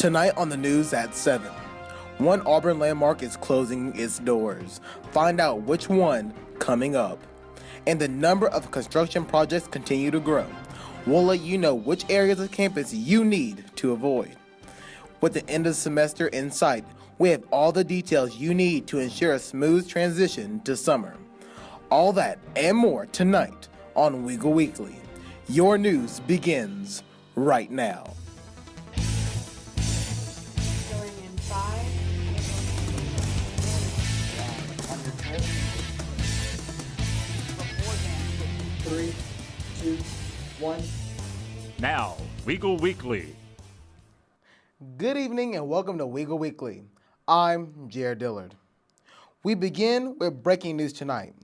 Tonight on the news at 7, one Auburn landmark is closing its doors. Find out which one coming up. And the number of construction projects continue to grow. We'll let you know which areas of campus you need to avoid. With the end of the semester in sight, we have all the details you need to ensure a smooth transition to summer. All that and more tonight on WEAGLE Weekly. Your news begins right now. Going in 5. 3, 2, 1. Now, WEAGLE Weekly. Good evening and welcome to WEAGLE Weekly. I'm Jared Dillard. We begin with breaking news tonight.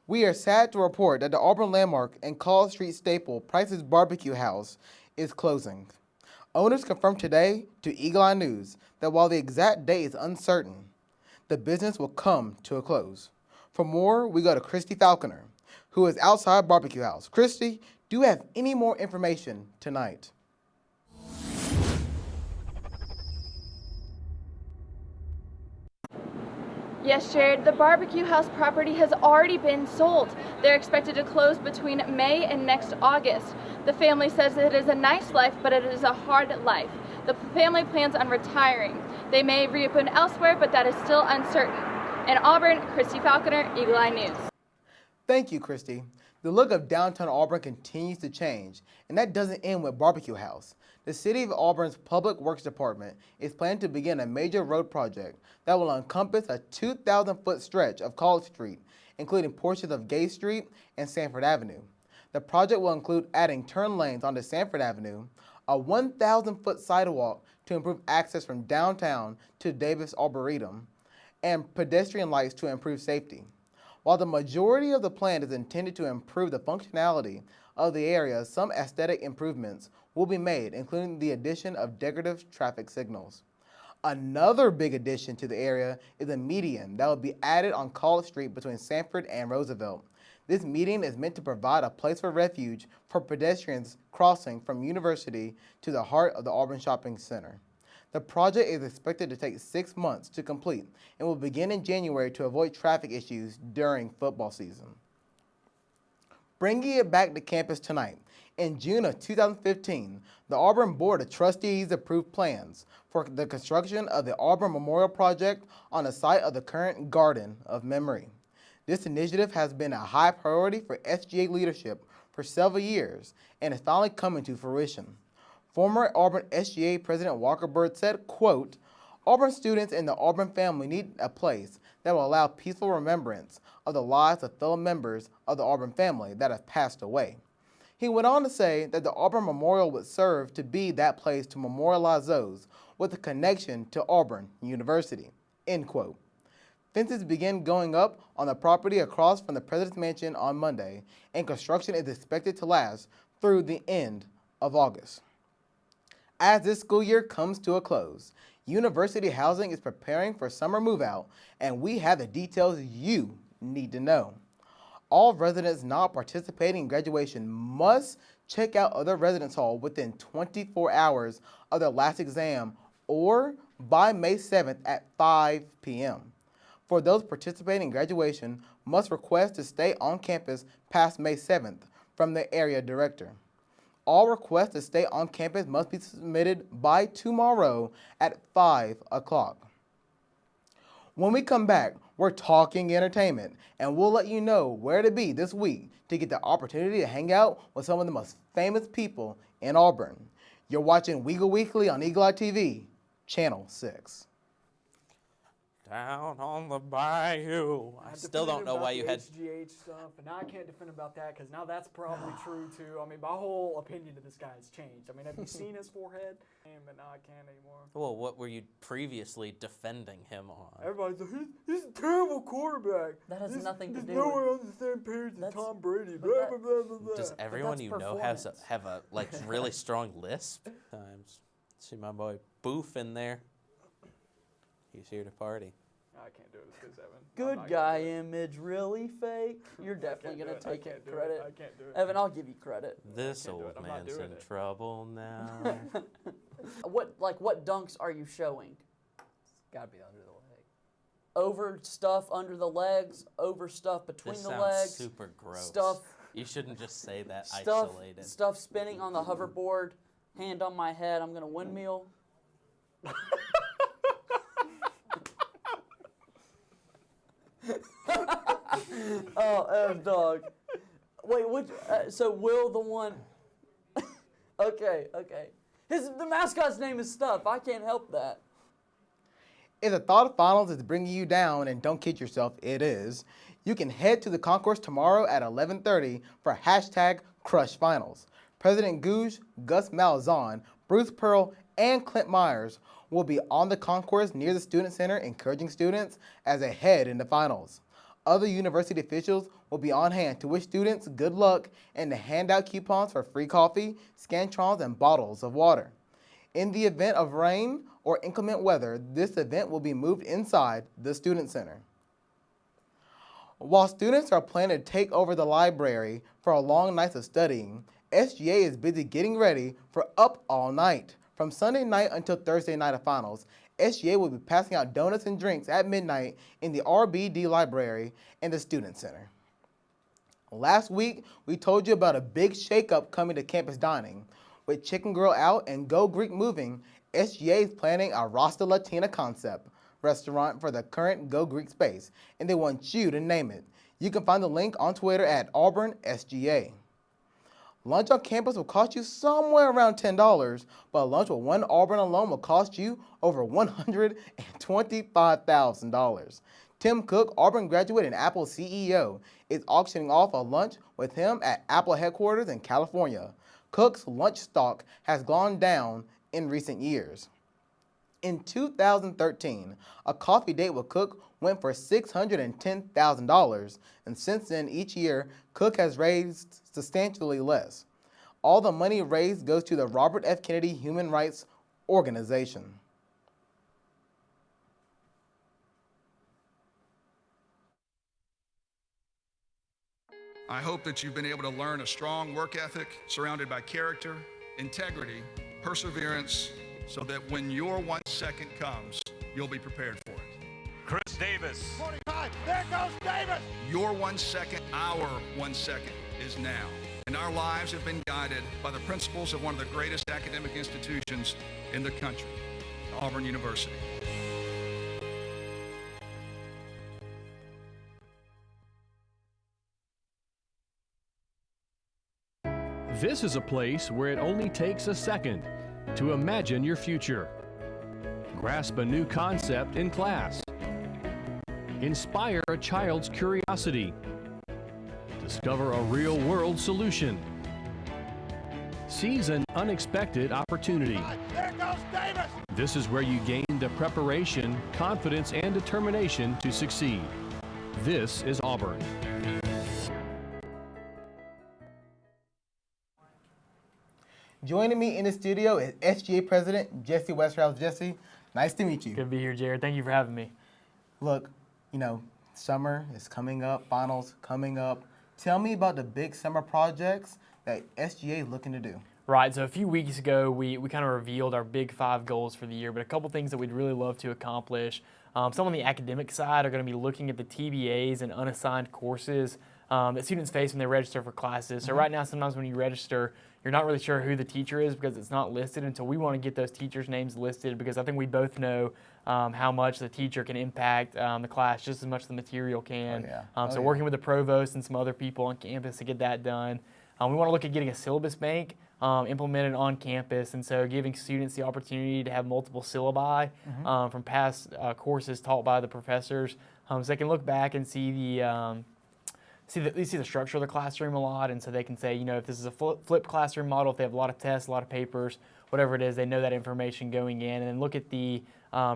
We are sad to report that the Auburn landmark and College Street staple Price's BBQ House is closing. Owners confirmed today to Eagle Eye News that while the exact date is uncertain, the business will come to a close. For more, we go to Christy Falconer, who is outside BBQ House. Christy, do you have any more information tonight? Yes, Jared, the BBQ House property has already been sold. They're expected to close between May and next August. The family says it is a nice life, but it is a hard life. The family plans on retiring. They may reopen elsewhere, but that is still uncertain. In Auburn, Christy Falconer, Eagle Eye News. Thank you, Christy. The look of downtown Auburn continues to change, and that doesn't end with BBQ House. The City of Auburn's Public Works Department is planning to begin a major road project that will encompass a 2,000-foot stretch of College Street, including portions of Gay Street and Sanford Avenue. The project will include adding turn lanes onto Sanford Avenue, a 1,000-foot sidewalk to improve access from downtown to Davis Arboretum, and pedestrian lights to improve safety. While the majority of the plan is intended to improve the functionality of the area, some aesthetic improvements will be made, including the addition of decorative traffic signals. Another big addition to the area is a median that will be added on College Street between Sanford and Roosevelt. This median is meant to provide a place for refuge for pedestrians crossing from University to the heart of the Auburn Shopping Center. The project is expected to take 6 months to complete and will begin in January to avoid traffic issues during football season. Bringing it back to campus tonight, in June of 2015, the Auburn Board of Trustees approved plans for the construction of the Auburn Memorial Project on the site of the current Garden of Memory. This initiative has been a high priority for SGA leadership for several years and is finally coming to fruition. Former Auburn SGA President Walker Bird said, quote, "Auburn students and the Auburn family need a place that will allow peaceful remembrance of the lives of fellow members of the Auburn family that have passed away." He went on to say that the Auburn Memorial would serve to be that place to memorialize those with a connection to Auburn University, end quote. Fences began going up on the property across from the President's Mansion on Monday, and construction is expected to last through the end of August. As this school year comes to a close, University Housing is preparing for summer move-out, and we have the details you need to know. All residents not participating in graduation must check out other residence hall within 24 hours of their last exam or by May 7th at 5 p.m. For those participating in graduation, must request to stay on campus past May 7th from the area director. All requests to stay on campus must be submitted by tomorrow at 5 o'clock. When we come back, we're talking entertainment, and we'll let you know where to be this week to get the opportunity to hang out with some of the most famous people in Auburn. You're watching WEAGLE Weekly on Eagle Eye TV, Channel 6. Down on the bayou. I still don't know why you had HGH stuff, and now I can't defend about that because now that's probably true too. I mean, my whole opinion of this guy has changed. I mean, have you seen his forehead? But now I can't anymore. Well, what were you previously defending him on? Everybody's like, he's a terrible quarterback. That has nothing to do no with. one on the same page as Tom Brady. but Blah, that- blah, blah, blah, blah. Does everyone that's you know have a like really strong lisp? Times. See my boy Boof in there. He's here to party. I can't do it. It's because Evan. Good guy image, really fake? You're definitely going to take it credit. I can't do it. Evan, I'll give you credit. This can't do old it. I'm not man's doing in it. trouble now. What dunks are you showing? Gotta be under the leg. Over stuff under the legs, over stuff between This the sounds legs. super gross. Stuff. You shouldn't just say that Stuff. isolated. Stuff spinning on the hoverboard. Hand on my head. I'm gonna windmill. Oh, dog. Wait, so Will the one? Okay. The mascot's name is Stuff. I can't help that. If the thought of finals is bringing you down, and don't kid yourself, it is, you can head to the concourse tomorrow at 11:30 for #CrushFinals. President Gouge, Gus Malzahn, Bruce Pearl, and Clint Myers will be on the concourse near the Student Center encouraging students as they head into finals. Other university officials will be on hand to wish students good luck and to hand out coupons for free coffee, Scantrons, and bottles of water. In the event of rain or inclement weather, this event will be moved inside the Student Center. While students are planning to take over the library for a long night of studying, SGA is busy getting ready for Up All Night. From Sunday night until Thursday night of finals, SGA will be passing out donuts and drinks at midnight in the RBD library and the Student Center. Last week, we told you about a big shakeup coming to campus dining. With Chicken Girl out and Go Greek moving, SGA is planning a Rasta Latina concept restaurant for the current Go Greek space, and they want you to name it. You can find the link on Twitter at AuburnSGA. Lunch on campus will cost you somewhere around $10, but lunch with one Auburn alum will cost you over $125,000. Tim Cook, Auburn graduate and Apple CEO, is auctioning off a lunch with him at Apple headquarters in California. Cook's lunch stock has gone down in recent years. In 2013, a coffee date with Cook went for $610,000, and since then, each year, Cook has raised substantially less. All the money raised goes to the Robert F. Kennedy Human Rights Organization. I hope that you've been able to learn a strong work ethic surrounded by character, integrity, perseverance, so that when your 1 second comes, you'll be prepared for it. Chris Davis. 45, there goes Davis! Your 1 second, our 1 second is now. And our lives have been guided by the principles of one of the greatest academic institutions in the country, Auburn University. This is a place where it only takes a second to imagine your future. Grasp a new concept in class. Inspire a child's curiosity. Discover a real-world solution. Seize an unexpected opportunity. There goes Davis! This is where you gain the preparation, confidence, and determination to succeed. This is Auburn. Joining me in the studio is SGA President Jesse Westerhouse. Jesse, nice to meet you. Good to be here, Jared. Thank you for having me. Look, summer is coming up, finals coming up. Tell me about the big summer projects that SGA is looking to do. Right, so a few weeks ago, we kind of revealed our big 5 goals for the year, but a couple things that we'd really love to accomplish. Some on the academic side are going to be looking at the TBAs and unassigned courses that students face when they register for classes. So right now, sometimes when you register, you're not really sure who the teacher is because it's not listed, and so we want to get those teachers' names listed because I think we both know how much the teacher can impact the class just as much as the material can. Working with the provost and some other people on campus to get that done. We want to look at getting a syllabus bank implemented on campus, and so giving students the opportunity to have multiple syllabi from past courses taught by the professors, so they can look back and see the structure of the classroom a lot, and so they can say, if this is a flipped classroom model, if they have a lot of tests, a lot of papers, whatever it is, they know that information going in, and then look at the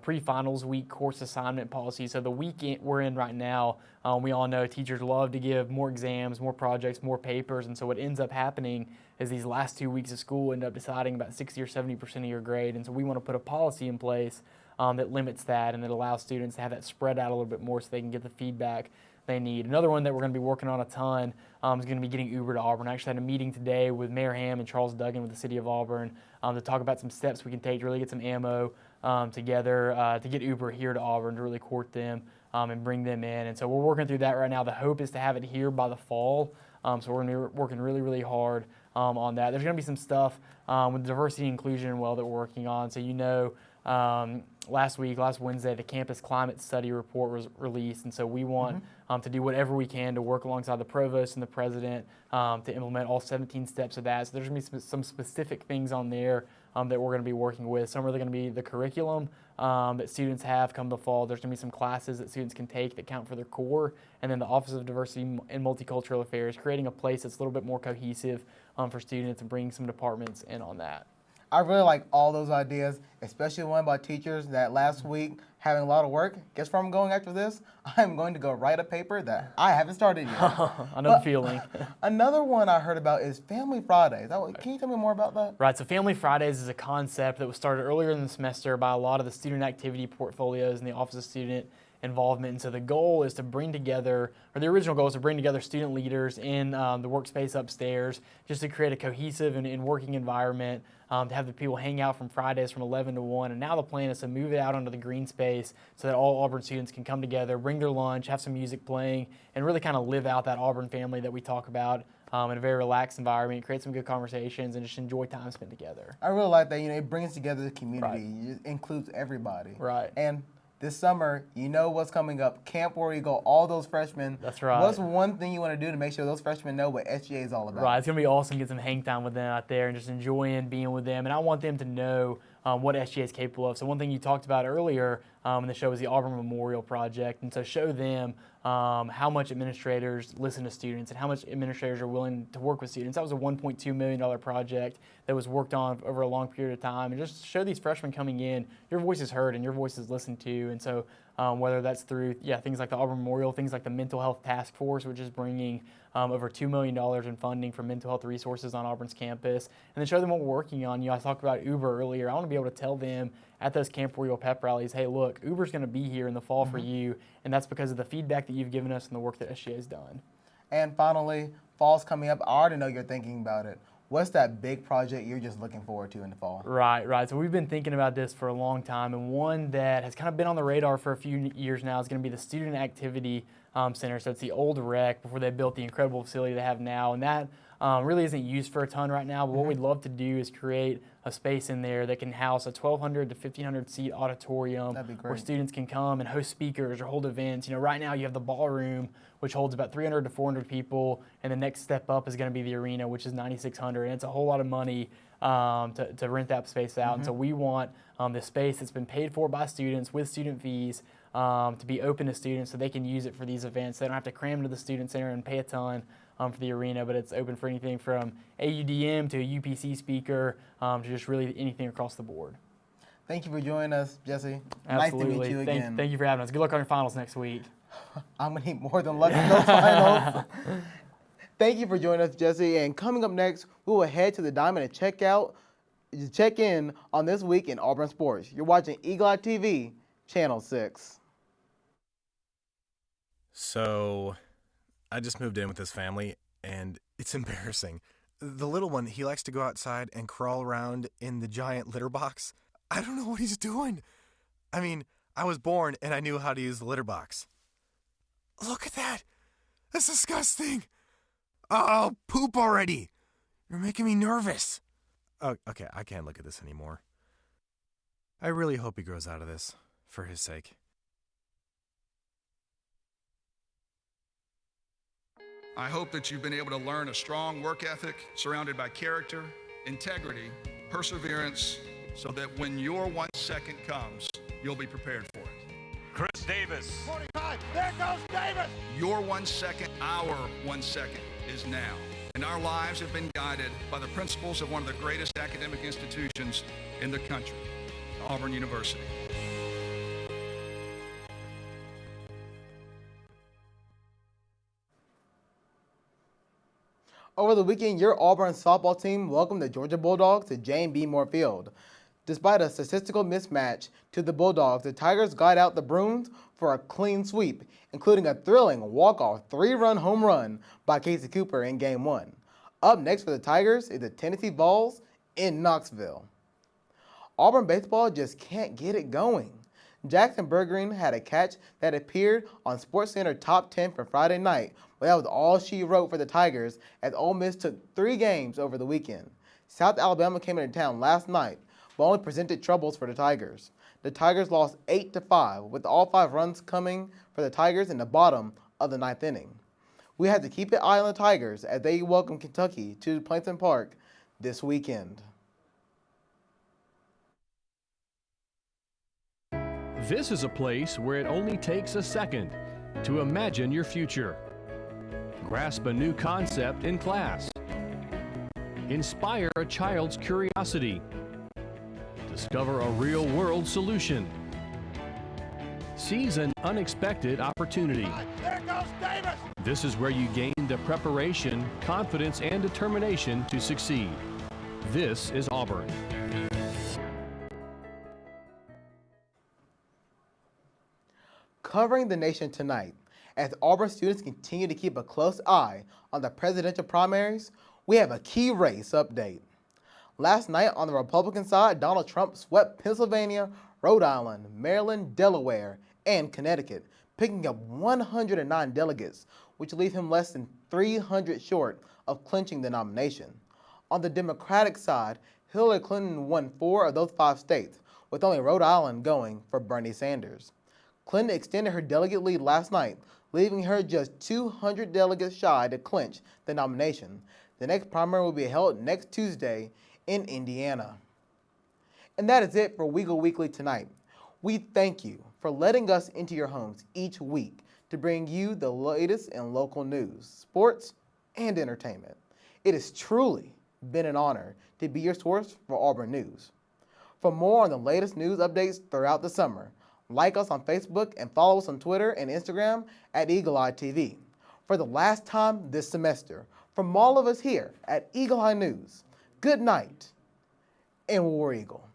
pre-finals week course assignment policy. So the week we're in right now, we all know teachers love to give more exams, more projects, more papers, and so what ends up happening is these last 2 weeks of school end up deciding about 60 or 70% of your grade, and so we want to put a policy in place that limits that and that allows students to have that spread out a little bit more so they can get the feedback they need. Another one that we're going to be working on a ton is going to be getting Uber to Auburn. I actually had a meeting today with Mayor Ham and Charles Duggan with the City of Auburn to talk about some steps we can take to really get some ammo together to get Uber here to Auburn to really court them and bring them in. And so we're working through that right now. The hope is to have it here by the fall. So we're going to be working really, really hard on that. There's going to be some stuff with diversity and inclusion that we're working on. So last Wednesday, the Campus Climate Study Report was released, and so we want to do whatever we can to work alongside the provost and the president to implement all 17 steps of that. So there's going to be some specific things on there that we're going to be working with. Some are going to be the curriculum that students have come the fall. There's going to be some classes that students can take that count for their core, and then the Office of Diversity and Multicultural Affairs, creating a place that's a little bit more cohesive for students and bringing some departments in on that. I really like all those ideas, especially the one about teachers that last week having a lot of work. Guess where I'm going after this? I'm going to go write a paper that I haven't started yet. I know the feeling. Another one I heard about is Family Fridays. Can you tell me more about that? Right, so Family Fridays is a concept that was started earlier in the semester by a lot of the student activity portfolios in the Office of Student Involvement. And so the goal is to bring together, or the original goal is to bring together student leaders in the workspace upstairs just to create a cohesive and working environment to have the people hang out from Fridays from 11 to 1. And now the plan is to move it out onto the green space so that all Auburn students can come together, bring their lunch, have some music playing, and really kind of live out that Auburn family that we talk about in a very relaxed environment, create some good conversations, and just enjoy time spent together. I really like that. It brings together the community. Right. It includes everybody. Right. And this summer, what's coming up. Camp War Eagle, all those freshmen. That's right. What's one thing you want to do to make sure those freshmen know what SGA is all about? Right. It's going to be awesome to get some hang time with them out there and just enjoying being with them. And I want them to know what SGA is capable of. So one thing you talked about earlier in the show was the Auburn Memorial Project. And so show them how much administrators listen to students and how much administrators are willing to work with students. That was a $1.2 million project that was worked on over a long period of time. And just show these freshmen coming in, your voice is heard and your voice is listened to. And so whether that's through things like the Auburn Memorial, things like the Mental Health Task Force, which is bringing over $2 million in funding for mental health resources on Auburn's campus, and then show them what we're working on. I talked about Uber earlier. I want to be able to tell them at those Camp War Eagle pep rallies, hey, look, Uber's going to be here in the fall for you, and that's because of the feedback that you've given us and the work that SGA has done. And finally, fall's coming up. I already know you're thinking about it. What's that big project you're just looking forward to in the fall? Right. So we've been thinking about this for a long time, and one that has kind of been on the radar for a few years now is going to be the Student Activity Center. So it's the old rec before they built the incredible facility they have now, and that really isn't used for a ton right now, but what we'd love to do is create a space in there that can house a 1,200 to 1,500 seat auditorium where students can come and host speakers or hold events. Right now you have the ballroom, which holds about 300 to 400 people, and the next step up is going to be the arena, which is 9,600, and it's a whole lot of money to rent that space out. And so we want the space that's been paid for by students with student fees to be open to students so they can use it for these events. They don't have to cram into the student center and pay a ton for the arena, but it's open for anything from AUDM to a UPC speaker to just really anything across the board. Thank you for joining us, Jesse. Absolutely. Nice to meet you again. Thank you for having us. Good luck on your finals next week. I'm going to need more than luck in those finals. Thank you for joining us, Jesse. And coming up next, we will head to the Diamond to check in on this week in Auburn sports. You're watching Eagle Eye TV, Channel 6. So, I just moved in with this family, and it's embarrassing. The little one, he likes to go outside and crawl around in the giant litter box. I don't know what he's doing. I mean, I was born, and I knew how to use the litter box. Look at that. That's disgusting. Oh, poop already. You're making me nervous. Oh, okay, I can't look at this anymore. I really hope he grows out of this, for his sake. I hope that you've been able to learn a strong work ethic surrounded by character, integrity, perseverance, so that when your 1 second comes, you'll be prepared for it. Chris Davis. 45, there goes Davis! Your 1 second, our 1 second is now. And our lives have been guided by the principles of one of the greatest academic institutions in the country, Auburn University. Over the weekend, your Auburn softball team welcomed the Georgia Bulldogs to J&B Moore Field. Despite a statistical mismatch to the Bulldogs, the Tigers got out the Bruins for a clean sweep, including a thrilling walk-off 3-run home run by Casey Cooper in Game 1. Up next for the Tigers is the Tennessee Vols in Knoxville. Auburn baseball just can't get it going. Jackson Bergreen had a catch that appeared on SportsCenter Top 10 for Friday night, but that was all she wrote for the Tigers as Ole Miss took 3 games over the weekend. South Alabama came into town last night, but only presented troubles for the Tigers. The Tigers lost 8-5, with all 5 runs coming for the Tigers in the bottom of the 9th inning. We had to keep an eye on the Tigers as they welcome Kentucky to Plainton Park this weekend. This is a place where it only takes a second to imagine your future. Grasp a new concept in class. Inspire a child's curiosity. Discover a real-world solution. Seize an unexpected opportunity. There goes Davis! This is where you gain the preparation, confidence, and determination to succeed. This is Auburn. Covering the nation tonight, as Auburn students continue to keep a close eye on the presidential primaries, we have a key race update. Last night on the Republican side, Donald Trump swept Pennsylvania, Rhode Island, Maryland, Delaware, and Connecticut, picking up 109 delegates, which leave him less than 300 short of clinching the nomination. On the Democratic side, Hillary Clinton won 4 of those 5 states, with only Rhode Island going for Bernie Sanders. Clinton extended her delegate lead last night, leaving her just 200 delegates shy to clinch the nomination. The next primary will be held next Tuesday in Indiana. And that is it for WEAGLE Weekly tonight. We thank you for letting us into your homes each week to bring you the latest in local news, sports, and entertainment. It has truly been an honor to be your source for Auburn news. For more on the latest news updates throughout the summer, like us on Facebook and follow us on Twitter and Instagram at Eagle Eye TV. For the last time this semester, from all of us here at Eagle Eye News, good night and War Eagle.